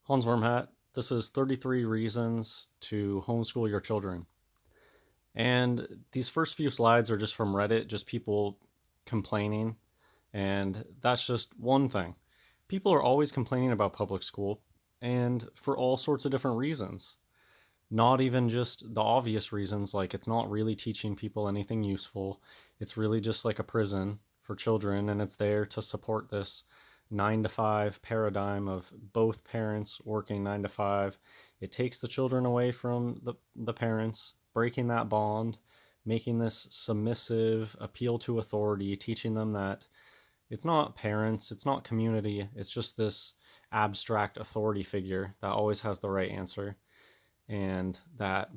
Hans Wormhat. This is 33 reasons to homeschool your children. And these first few slides are just from Reddit, just people complaining. And that's just one thing. People are always complaining about public school, and for all sorts of different reasons. Not even just the obvious reasons, like it's not really teaching people anything useful. It's really just like a prison for children, and it's there to support this 9 to 5 paradigm of both parents working 9 to 5. It takes the children away from the parents, breaking that bond, making this submissive appeal to authority, teaching them that it's not parents, it's not community, it's just this abstract authority figure that always has the right answer. And that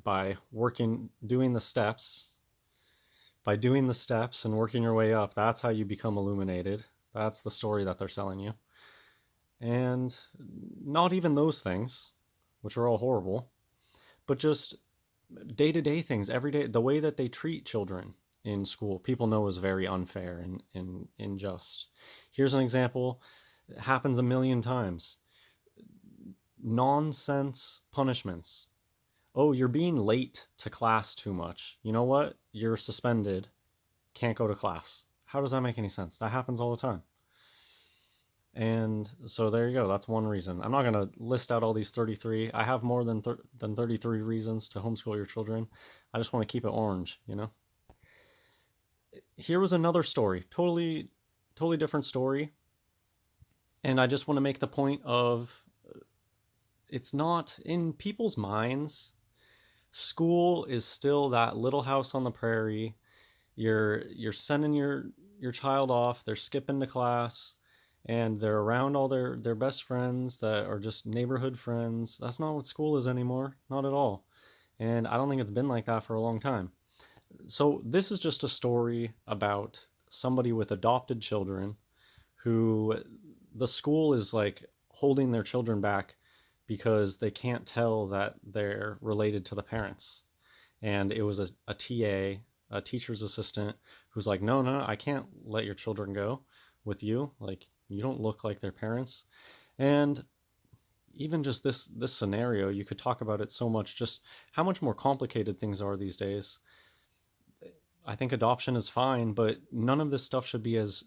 doing the steps and working your way up, that's how you become illuminated. That's the story that they're selling you. And not even those things, which are all horrible, but just day to day things, every day, the way that they treat children in school, people know is very unfair and unjust. Here's an example. It happens a million times. Nonsense punishments. Oh, you're being late to class too much. You know what? You're suspended. Can't go to class. How does that make any sense? That happens all the time. And so there you go. That's one reason. I'm not going to list out all these 33. I have more than 33 reasons to homeschool your children. I just want to keep it orange, you know? Here was another story. Totally different story. And I just want to make the point of it's not in people's minds. School is still that little house on the prairie. You're sending your child off, they're skipping to class, and they're around all their best friends that are just neighborhood friends. That's not what school is anymore, not at all. And I don't think it's been like that for a long time. So this is just a story about somebody with adopted children who the school is like holding their children back because they can't tell that they're related to the parents. And it was a TA, a teacher's assistant, who's like, no, no, no, I can't let your children go with you. Like, you don't look like their parents. And even just this scenario, you could talk about it so much, just how much more complicated things are these days. I think adoption is fine, but none of this stuff should be as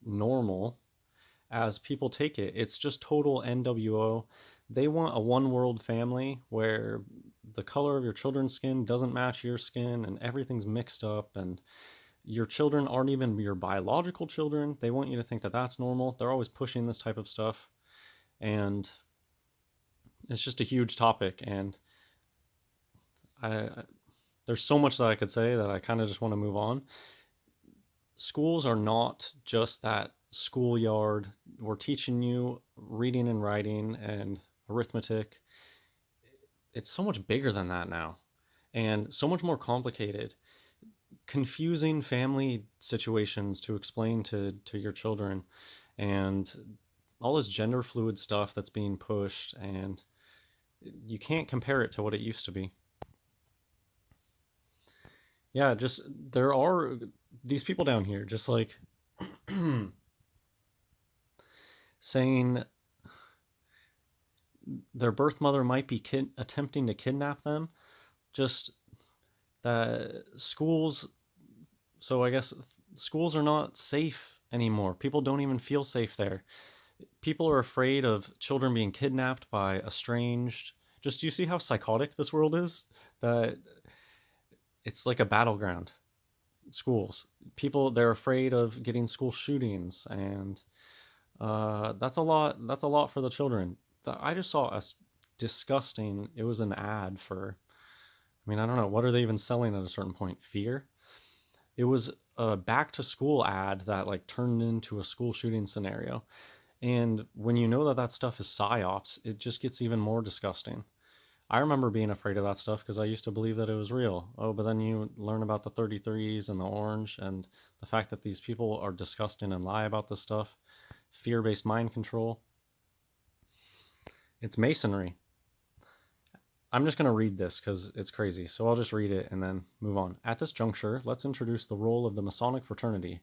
normal as people take it. It's just total NWO. They want a one world family where the color of your children's skin doesn't match your skin and everything's mixed up, and your children aren't even your biological children. They want you to think that that's normal. They're always pushing this type of stuff, and it's just a huge topic. And I there's so much that I could say that I kind of just want to move on. Schools are not just that schoolyard. We're teaching you reading and writing and arithmetic. It's so much bigger than that now, and so much more complicated. Confusing family situations to explain to your children, and all this gender fluid stuff that's being pushed, and you can't compare it to what it used to be. Yeah, just there are these people down here just like saying their birth mother might be attempting to kidnap them. Just that schools, so I guess schools are not safe anymore. People don't even feel safe there. People are afraid of children being kidnapped by estranged. Just do you see how psychotic this world is? That it's like a battleground. Schools, people, they're afraid of getting school shootings, and that's a lot. That's a lot for the children. I just saw a disgusting. It was an ad for. I mean, I don't know what are they even selling at a certain point. Fear. It was a back to school ad that like turned into a school shooting scenario. And when you know that that stuff is psyops, it just gets even more disgusting. I remember being afraid of that stuff because I used to believe that it was real. Oh, but then you learn about the 33s and the orange and the fact that these people are disgusting and lie about this stuff. Fear based mind control. It's masonry. I'm just going to read this because it's crazy. So I'll just read it and then move on. At this juncture, let's introduce the role of the Masonic fraternity.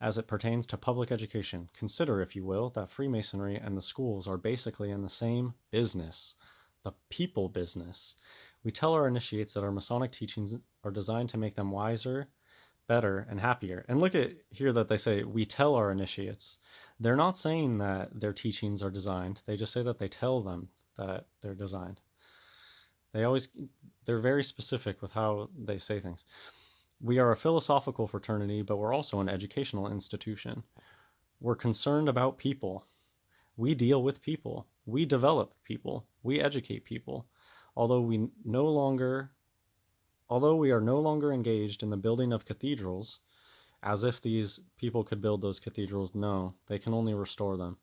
as it pertains to public education. Consider, if you will, that Freemasonry and the schools are basically in the same business, the people business. We tell our initiates that our Masonic teachings are designed to make them wiser, better, and happier. And look at here that they say, we tell our initiates. They're not saying that their teachings are designed, they just say that they tell them that they're designed. They're very specific with how they say things. We are a philosophical fraternity, but we're also an educational institution. We're concerned about people. We deal with people. We develop people. We educate people. Although we are no longer engaged in the building of cathedrals, as if these people could build those cathedrals, no, they can only restore them.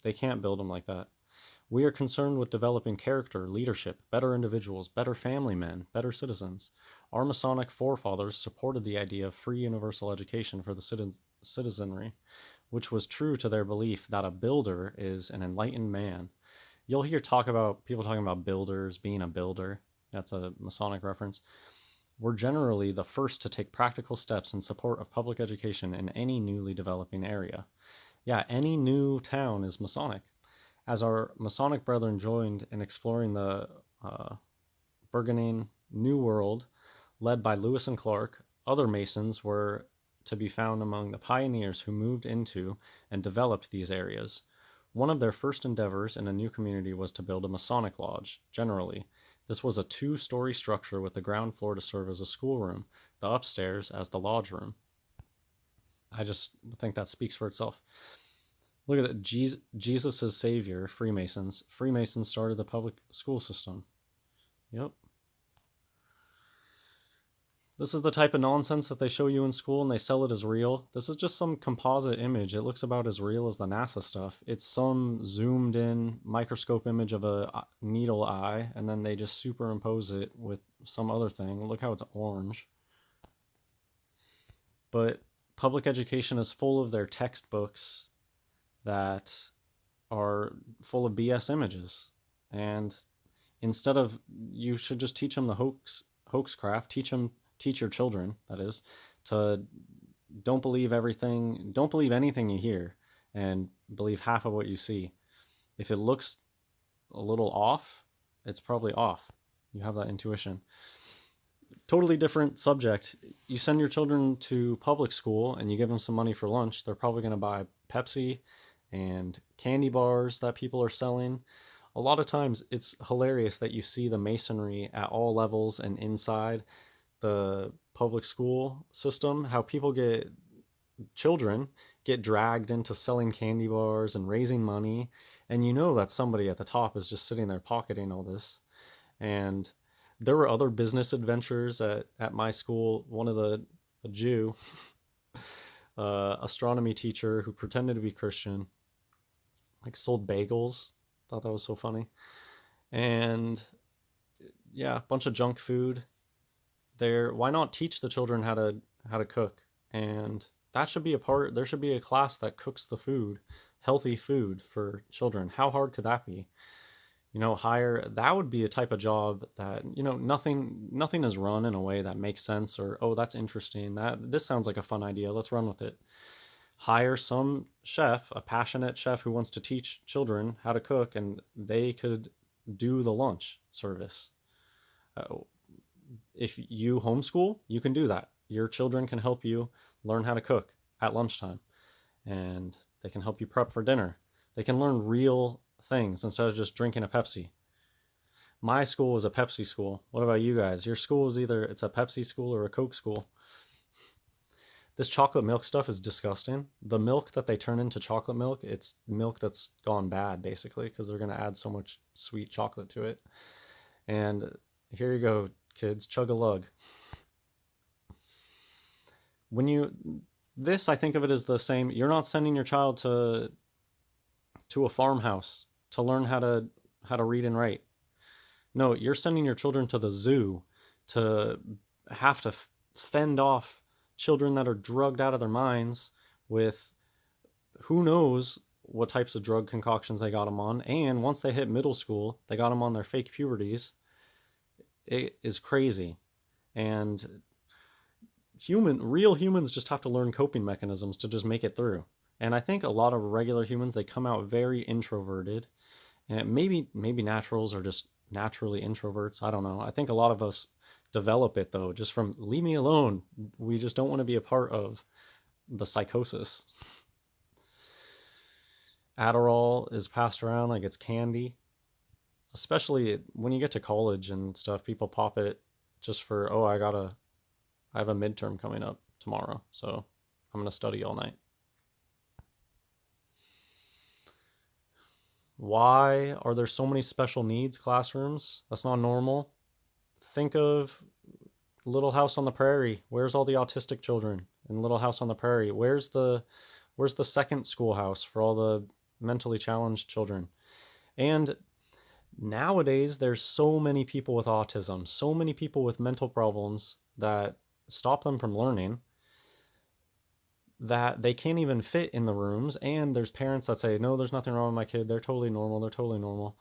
They can't build them like that. We are concerned with developing character, leadership, better individuals, better family men, better citizens. Our Masonic forefathers supported the idea of free universal education for the citizenry, which was true to their belief that a builder is an enlightened man. You'll hear people talking about builders, being a builder. That's a Masonic reference. We're generally the first to take practical steps in support of public education in any newly developing area. Yeah, any new town is Masonic. As our Masonic brethren joined in exploring the burgeoning New World, led by Lewis and Clark, other Masons were to be found among the pioneers who moved into and developed these areas. One of their first endeavors in a new community was to build a Masonic lodge. Generally, this was a 2-story structure with the ground floor to serve as a schoolroom, the upstairs as the lodge room. I just think that speaks for itself. Look at that. Jesus as Savior, Freemasons. Freemasons started the public school system. Yep. This is the type of nonsense that they show you in school and they sell it as real. This is just some composite image. It looks about as real as the NASA stuff. It's some zoomed in microscope image of a needle eye, and then they just superimpose it with some other thing. Look how it's orange. But public education is full of their textbooks that are full of BS images. And instead of, you should just teach them the hoaxcraft, teach your children, that is, to don't believe anything you hear, and believe half of what you see. If it looks a little off, it's probably off. You have that intuition. Totally different subject. You send your children to public school and you give them some money for lunch, they're probably going to buy Pepsi and candy bars that people are selling. A lot of times it's hilarious that you see the masonry at all levels and inside the public school system, how children get dragged into selling candy bars and raising money, and you know that somebody at the top is just sitting there pocketing all this. And there were other business adventures at my school. One of a Jew, astronomy teacher who pretended to be Christian, like sold bagels. Thought that was so funny. And yeah, a bunch of junk food there. Why not teach the children how to cook? And that should be there should be a class that cooks the food, healthy food for children. How hard could that be? That would be a type of job that, nothing is run in a way that makes sense, or, oh, that's interesting, this sounds like a fun idea, let's run with it. Hire some chef, a passionate chef who wants to teach children how to cook, and they could do the lunch service. If you homeschool, you can do that. Your children can help you learn how to cook at lunchtime, and they can help you prep for dinner. They can learn real things instead of just drinking a Pepsi. My school was a Pepsi school. What about you guys? Your school is it's a Pepsi school or a Coke school. This chocolate milk stuff is disgusting. The milk that they turn into chocolate milk, it's milk that's gone bad, basically, because they're going to add so much sweet chocolate to it. And here you go, kids, chug a lug. I think of it as the same. You're not sending your child to a farmhouse to learn how to read and write. No, you're sending your children to the zoo to have to fend off children that are drugged out of their minds with who knows what types of drug concoctions they got them on. And once they hit middle school, they got them on their fake puberties. It is crazy. And Real humans just have to learn coping mechanisms to just make it through. And I think a lot of regular humans, they come out very introverted, and maybe naturals are just naturally introverts. I don't know. I think a lot of us develop it though, just from leave me alone. We just don't want to be a part of the psychosis. Adderall is passed around like it's candy, especially when you get to college and stuff. People pop it just for, oh, I have a midterm coming up tomorrow, so I'm gonna study all night. Why are there so many special needs classrooms? That's not normal. Think of Little House on the Prairie. Where's all the autistic children in Little House on the Prairie? Where's the second schoolhouse for all the mentally challenged children? And nowadays there's so many people with autism, so many people with mental problems that stop them from learning, that they can't even fit in the rooms. And there's parents that say, no, there's nothing wrong with my kid, they're totally normal, they're totally normal.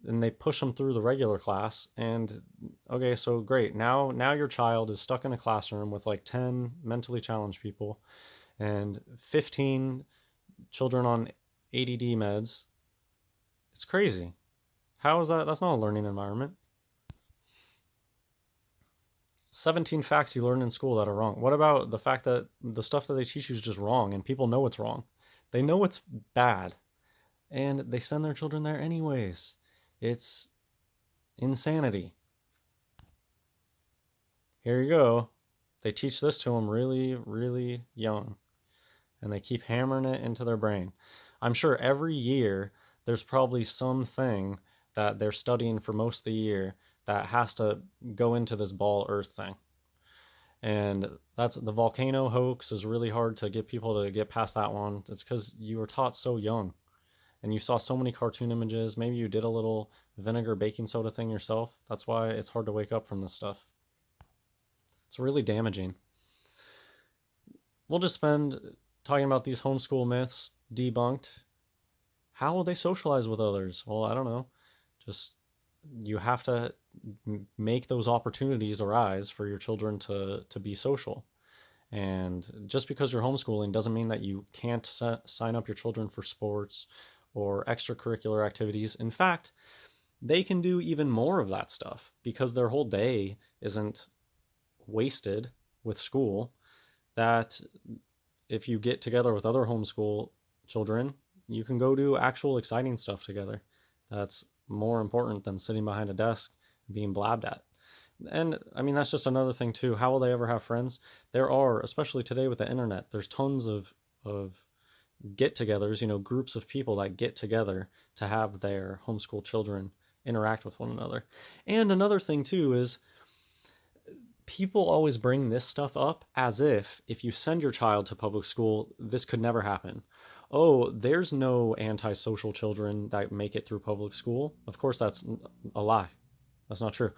And they push them through the regular class. And okay, so great, now your child is stuck in a classroom with like 10 mentally challenged people and 15 children on ADD meds. It's crazy. How is that? That's not a learning environment. 17 facts you learn in school that are wrong. What about the fact that the stuff that they teach you is just wrong and people know it's wrong? They know it's bad and they send their children there anyways. It's insanity. Here you go. They teach this to them really, really young and they keep hammering it into their brain. I'm sure every year there's probably something that they're studying for most of the year that has to go into this ball earth thing. And that's the volcano hoax is really hard to get people to get past that one. It's because you were taught so young and you saw so many cartoon images. Maybe you did a little vinegar baking soda thing yourself. That's why it's hard to wake up from this stuff. It's really damaging. We'll just spend talking about these homeschool myths debunked. How will they socialize with others? Well, I don't know. Just you have to make those opportunities arise for your children to be social. And just because you're homeschooling doesn't mean that you can't sign up your children for sports or extracurricular activities. In fact, they can do even more of that stuff because their whole day isn't wasted with school. That if you get together with other homeschool children, you can go do actual exciting stuff together. That's more important than sitting behind a desk being blabbed at. And I mean, that's just another thing too. How will they ever have friends? There are, especially today with the internet, there's tons of get-togethers, groups of people that get together to have their homeschool children interact with one another. And another thing too is people always bring this stuff up as if you send your child to public school, this could never happen. Oh, there's no antisocial children that make it through public school. Of course, that's a lie. That's not true.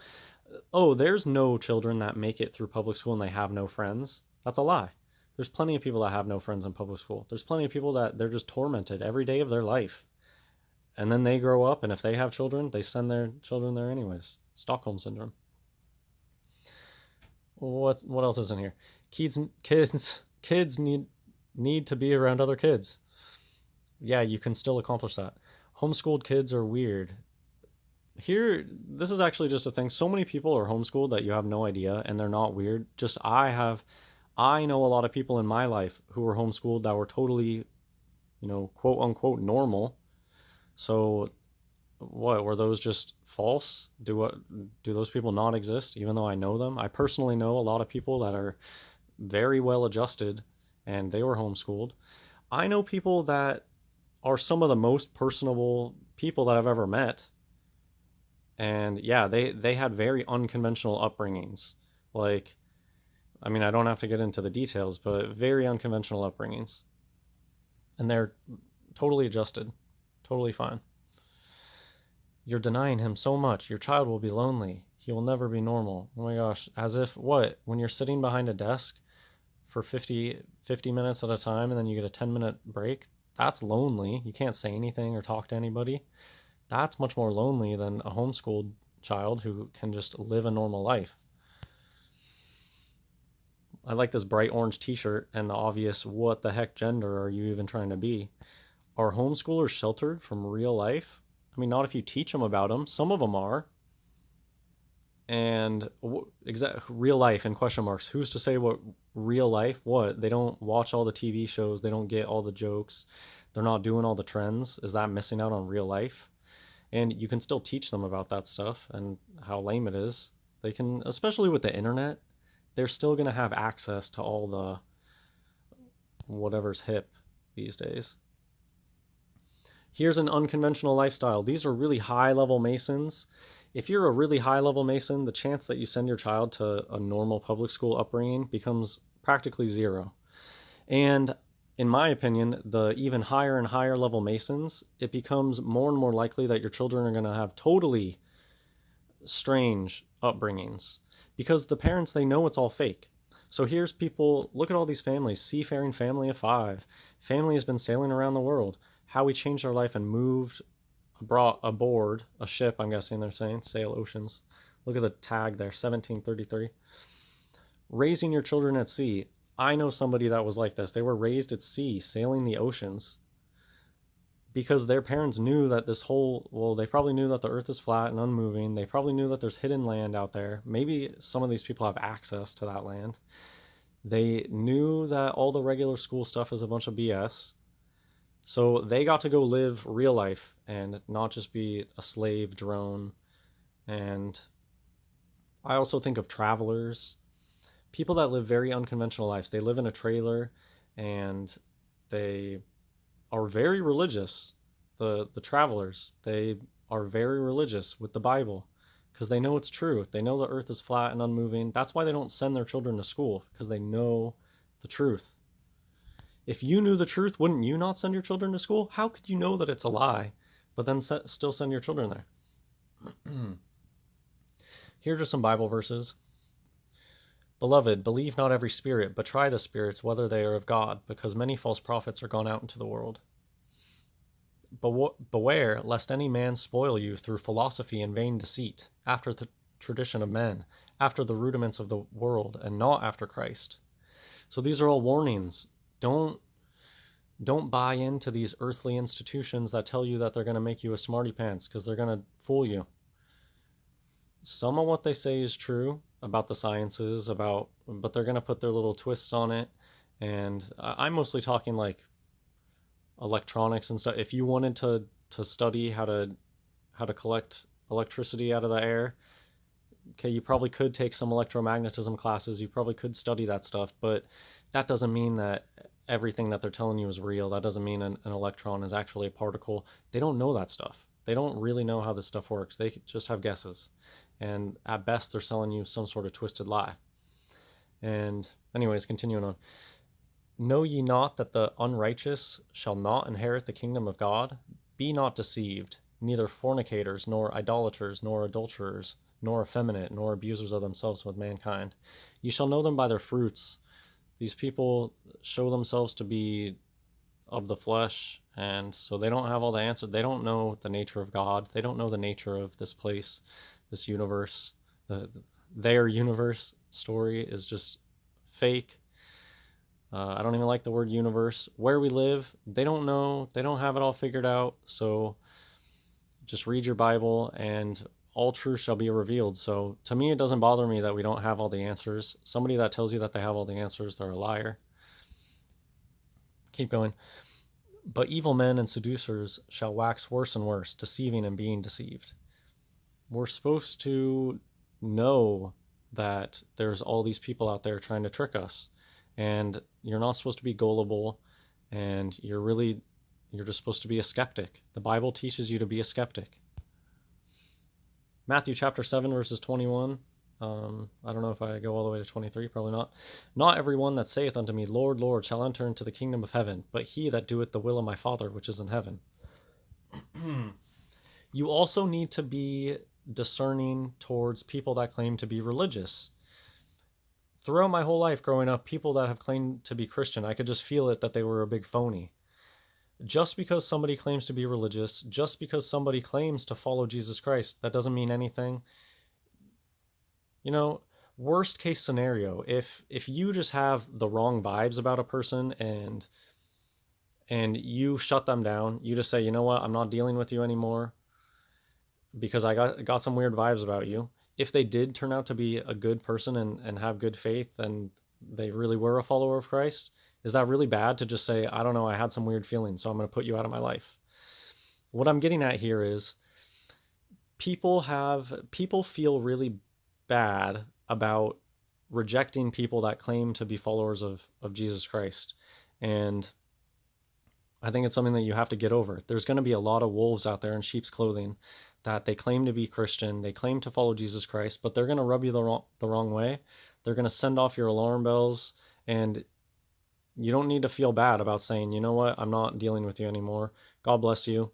Oh, there's no children that make it through public school and they have no friends. That's a lie. There's plenty of people that have no friends in public school. There's plenty of people that they're just tormented every day of their life. And then they grow up, and if they have children, they send their children there anyways. Stockholm syndrome. What else is in here? Kids need to be around other kids. Yeah, you can still accomplish that. Homeschooled kids are weird. Here, this is actually just a thing. So many people are homeschooled that you have no idea, and they're not weird. Just I know a lot of people in my life who were homeschooled that were totally, quote unquote normal. So, what were those just false? Do those people not exist? Even though I know them, I personally know a lot of people that are very well adjusted, and they were homeschooled. I know people that are some of the most personable people that I've ever met. And yeah, they had very unconventional upbringings. Like, I mean, I don't have to get into the details, but very unconventional upbringings. And they're totally adjusted, totally fine. You're denying him so much. Your child will be lonely. He will never be normal. Oh my gosh. As if what? When you're sitting behind a desk for 50 minutes at a time and then you get a 10-minute break, that's lonely. You can't say anything or talk to anybody. That's much more lonely than a homeschooled child who can just live a normal life. I like this bright orange t-shirt and the obvious what the heck gender are you even trying to be? Are homeschoolers sheltered from real life? I mean, not if you teach them about them. Some of them are. And real life in question marks. Who's to say what real life? What? They don't watch all the TV shows. They don't get all the jokes. They're not doing all the trends. Is that missing out on real life? And you can still teach them about that stuff and how lame it is. They can, especially with the internet, they're still going to have access to all the whatever's hip these days. Here's an unconventional lifestyle. These are really high level Masons. If you're a really high level Mason, the chance that you send your child to a normal public school upbringing becomes practically zero. And in my opinion, the even higher and higher level Masons, it becomes more and more likely that your children are going to have totally strange upbringings because the parents, they know it's all fake. So here's people, look at all these families, seafaring family of 5. Family has been sailing around the world. How we changed our life and moved brought aboard a ship, I'm guessing they're saying, sail oceans. Look at the tag there, 1733. Raising your children at sea. I know somebody that was like this. They were raised at sea, sailing the oceans, because their parents knew that they probably knew that the earth is flat and unmoving. They probably knew that there's hidden land out there. Maybe some of these people have access to that land. They knew that all the regular school stuff is a bunch of BS. So they got to go live real life and not just be a slave drone. And I also think of travelers, people that live very unconventional lives. They live in a trailer and they are very religious. The travelers, they are very religious with the Bible because they know it's true. They know the earth is flat and unmoving. That's why they don't send their children to school, because they know the truth. If you knew the truth, wouldn't you not send your children to school? How could you know that it's a lie, but then still send your children there? Here are just some Bible verses. Beloved, believe not every spirit, but try the spirits whether they are of God, because many false prophets are gone out into the world. Beware lest any man spoil you through philosophy and vain deceit, after the tradition of men, after the rudiments of the world, and not after Christ. So these are all warnings. Don't buy into these earthly institutions that tell you that they're going to make you a smarty pants, because they're going to fool you. Some of what they say is true about the sciences, but they're going to put their little twists on it. And I'm mostly talking like electronics and stuff. If you wanted to study how to collect electricity out of the air, okay, you probably could take some electromagnetism classes. You probably could study that stuff, but that doesn't mean that everything that they're telling you is real. That doesn't mean an electron is actually a particle. They don't know that stuff. They don't really know how this stuff works. They just have guesses. And at best, they're selling you some sort of twisted lie. And anyways, continuing on. Know ye not that the unrighteous shall not inherit the kingdom of God? Be not deceived, neither fornicators, nor idolaters, nor adulterers, nor effeminate, nor abusers of themselves with mankind. Ye shall know them by their fruits. These people show themselves to be of the flesh, and so they don't have all the answers. They don't know the nature of God. They don't know the nature of this place, this universe. Their universe story is just fake. I don't even like the word universe. Where we live, they don't know. They don't have it all figured out. So just read your Bible and all truth shall be revealed. So to me, it doesn't bother me that we don't have all the answers. Somebody that tells you that they have all the answers, they're a liar. Keep going. But evil men and seducers shall wax worse and worse, deceiving and being deceived. We're supposed to know that there's all these people out there trying to trick us. And you're not supposed to be gullible, and you're just supposed to be a skeptic. The Bible teaches you to be a skeptic. Matthew chapter 7, verses 21. I don't know if I go all the way to 23, probably not. Not everyone that saith unto me, Lord, Lord, shall enter into the kingdom of heaven, but he that doeth the will of my Father which is in heaven. You also need to be discerning towards people that claim to be religious. Throughout my whole life growing up, people that have claimed to be Christian, I could just feel it that they were a big phony. Just because somebody claims to be religious, just because somebody claims to follow Jesus Christ, that doesn't mean anything. You know, Worst case scenario, if you just have the wrong vibes about a person and you shut them down, you just say, you know what, I'm not dealing with you anymore because I got some weird vibes about you. If they did turn out to be a good person and have good faith and they really were a follower of Christ, is that really bad to just say, I don't know, I had some weird feelings, so I'm going to put you out of my life? What I'm getting at here is people feel really bad about rejecting people that claim to be followers of Jesus Christ. And I think it's something that you have to get over. There's going to be a lot of wolves out there in sheep's clothing that they claim to be Christian, they claim to follow Jesus Christ, but they're going to rub you the wrong way. They're going to send off your alarm bells, and you don't need to feel bad about saying, you know what, I'm not dealing with you anymore. God bless you.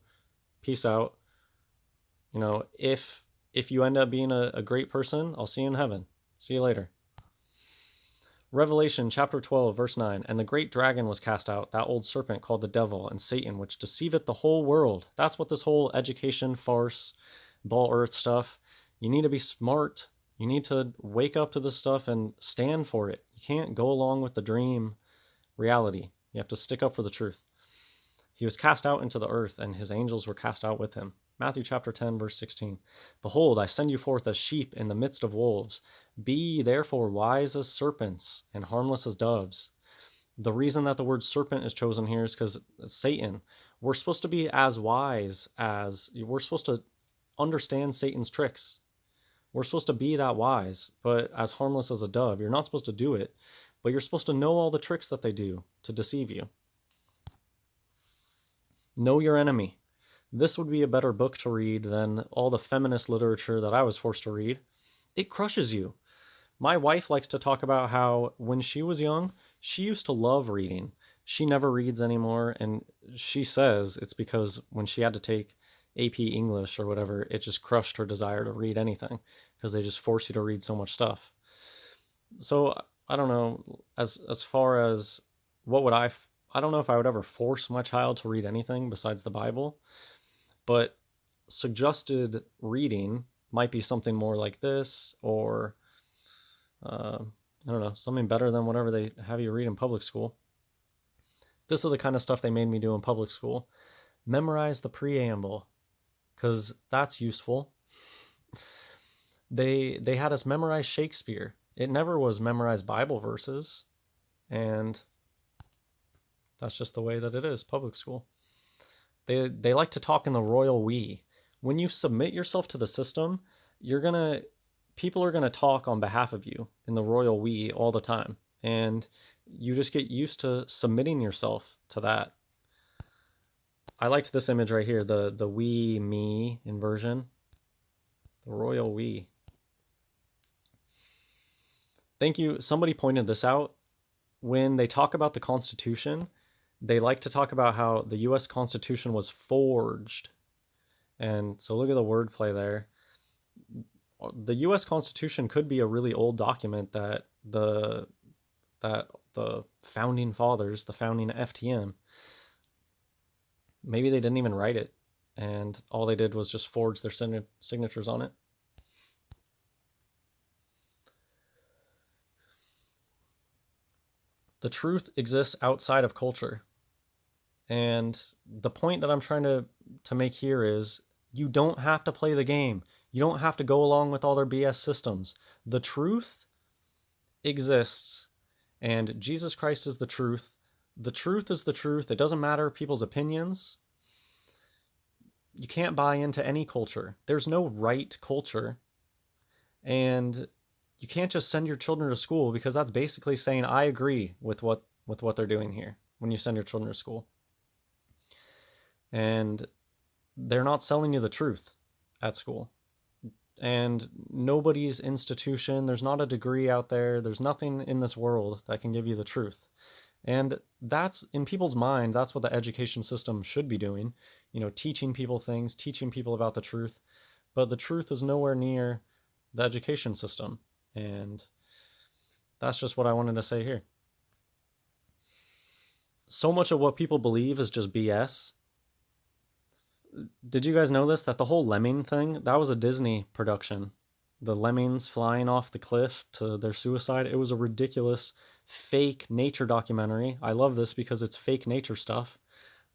Peace out. You know, if you end up being a great person, I'll see you in heaven. See you later. Revelation chapter 12, verse 9. And the great dragon was cast out, that old serpent called the devil and Satan, which deceiveth the whole world. That's what this whole education farce, ball earth stuff. You need to be smart. You need to wake up to this stuff and stand for it. You can't go along with the dream reality. You have to stick up for the truth. He was cast out into the earth, and his angels were cast out with him. Matthew chapter 10, verse 16. Behold, I send you forth as sheep in the midst of wolves. Be ye therefore wise as serpents and harmless as doves. The reason that the word serpent is chosen here is because Satan, we're supposed to be as wise as, we're supposed to understand Satan's tricks. We're supposed to be that wise, but as harmless as a dove. You're not supposed to do it, but you're supposed to know all the tricks that they do to deceive you. Know your enemy. This would be a better book to read than all the feminist literature that I was forced to read. It crushes you. My wife likes to talk about how when she was young, she used to love reading. She never reads anymore, and she says it's because when she had to take AP English or whatever, it just crushed her desire to read anything because they just force you to read so much stuff. So I don't know, as far as what would I don't know if I would ever force my child to read anything besides the Bible, but suggested reading might be something more like this, or I don't know, something better than whatever they have you read in public school. This is the kind of stuff they made me do in public school. Memorize the preamble, because that's useful. They had us memorize Shakespeare. It never was memorize Bible verses, and that's just the way that it is, public school. They like to talk in the royal we. When you submit yourself to the system, people are gonna talk on behalf of you in the royal we all the time, and you just get used to submitting yourself to that. I liked this image right here, the we me inversion, the royal we. Thank you. Somebody pointed this out. When they talk about the Constitution, they like to talk about how the US Constitution was forged. And so look at the wordplay there. The US Constitution could be a really old document that the founding fathers, the founding FTM, maybe they didn't even write it, and all they did was just forge their signatures on it. The truth exists outside of culture. And the point that I'm trying to make here is you don't have to play the game. You don't have to go along with all their BS systems. The truth exists, and Jesus Christ is the truth. The truth is the truth. It doesn't matter people's opinions. You can't buy into any culture. There's no right culture. And you can't just send your children to school, because that's basically saying I agree with what they're doing here when you send your children to school. And they're not selling you the truth at school. And nobody's institution, there's not a degree out there, there's nothing in this world that can give you the truth. And that's, in people's mind, that's what the education system should be doing. You know, teaching people things, teaching people about the truth. But the truth is nowhere near the education system. And that's just what I wanted to say here. So much of what people believe is just BS. Did you guys know this? That the whole lemming thing, that was a Disney production. the lemmings flying off the cliff to their suicide. It was a ridiculous fake nature documentary. I love this because it's fake nature stuff.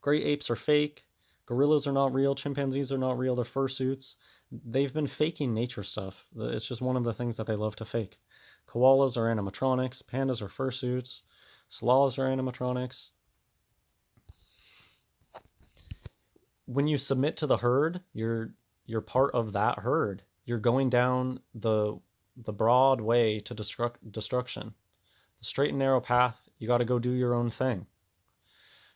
Great apes are fake. Gorillas are not real. Chimpanzees are not real. They're fursuits. They've been faking nature stuff. It's just one of the things that they love to fake. Koalas are animatronics. Pandas are fursuits. Sloths are animatronics. When you submit to the herd, you're part of that herd. You're going down the broad way to destruction. The straight and narrow path, you got to go do your own thing.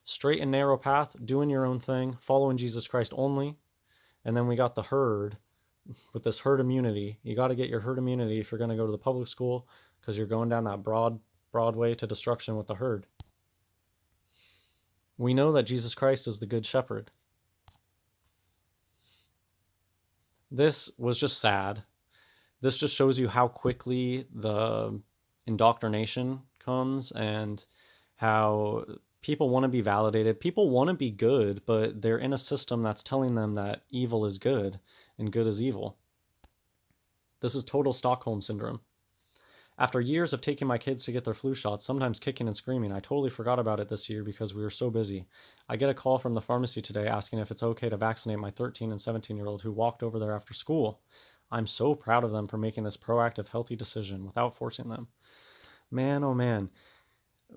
Straight and narrow path, doing your own thing, following Jesus Christ only. And then we got the herd with this herd immunity. You got to get your herd immunity if you're going to go to the public school, because you're going down that broad way to destruction with the herd. We know that Jesus Christ is the good shepherd. This was just sad. This just shows you how quickly the indoctrination comes and how people want to be validated. People want to be good, but they're in a system that's telling them that evil is good and good is evil. This is total Stockholm syndrome. After years of taking my kids to get their flu shots, sometimes kicking and screaming, I totally forgot about it this year because we were so busy. I get a call from the pharmacy today asking if it's okay to vaccinate my 13 and 17-year-old who walked over there after school. I'm so proud of them for making this proactive, healthy decision without forcing them. Man, oh man.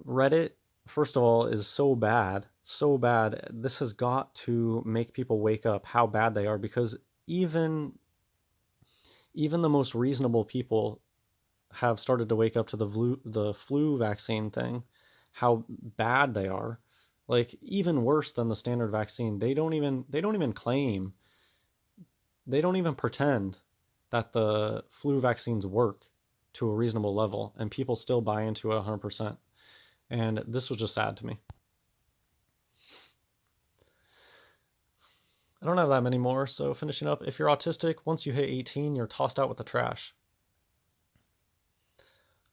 Reddit, first of all, is so bad. So bad. This has got to make people wake up how bad they are, because even the most reasonable people have started to wake up to the flu vaccine thing, how bad they are. Like, even worse than the standard vaccine. They don't even claim, they don't even pretend that the flu vaccines work to a reasonable level, and people still buy into it 100%. And this was just sad to me. I don't have that many more, so finishing up, if you're autistic, once you hit 18, you're tossed out with the trash.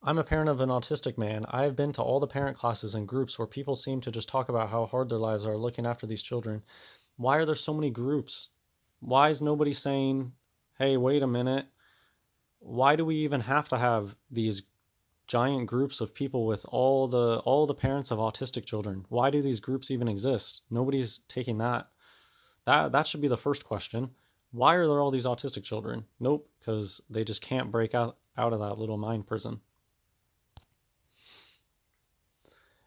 I'm a parent of an autistic man. I have been to all the parent classes and groups where people seem to just talk about how hard their lives are looking after these children. Why are there so many groups? Why is nobody saying, hey, wait a minute, why do we even have to have these giant groups of people with all the parents of autistic children? Why do these groups even exist? Nobody's taking that. That should be the first question. Why are there all these autistic children? Nope, because they just can't break out of that little mind prison.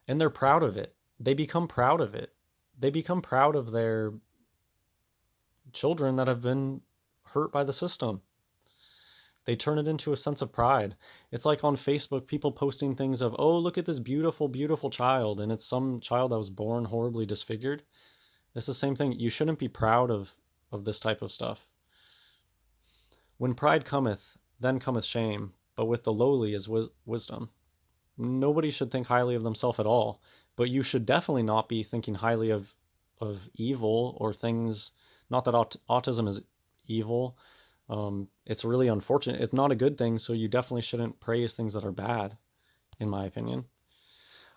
And they're proud of it. They become proud of it. They become proud of their children that have been hurt by the system. They turn it into a sense of pride. It's like on Facebook, people posting things of, oh, look at this beautiful, beautiful child. And it's some child that was born horribly disfigured. It's the same thing. You shouldn't be proud of this type of stuff. When pride cometh, then cometh shame. But with the lowly is wisdom. Nobody should think highly of themselves at all, but you should definitely not be thinking highly of evil or things. Not that autism is evil. It's really unfortunate. It's not a good thing, so you definitely shouldn't praise things that are bad, in my opinion.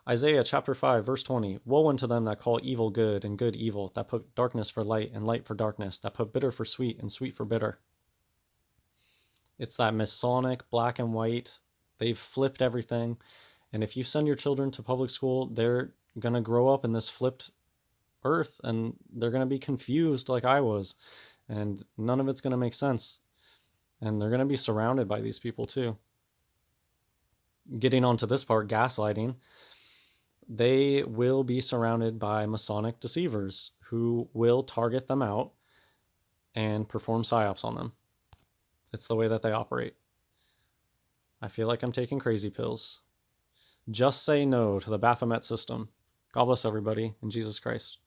Isaiah chapter 5, verse 20. Woe unto them that call evil good and good evil, that put darkness for light and light for darkness, that put bitter for sweet and sweet for bitter. It's that Masonic black and white. They've flipped everything. And if you send your children to public school, they're going to grow up in this flipped earth, and they're going to be confused like I was. And none of it's going to make sense. And they're going to be surrounded by these people too. Getting onto this part, gaslighting. They will be surrounded by Masonic deceivers who will target them out and perform psyops on them. It's the way that they operate. I feel like I'm taking crazy pills. Just say no to the Baphomet system. God bless everybody in Jesus Christ.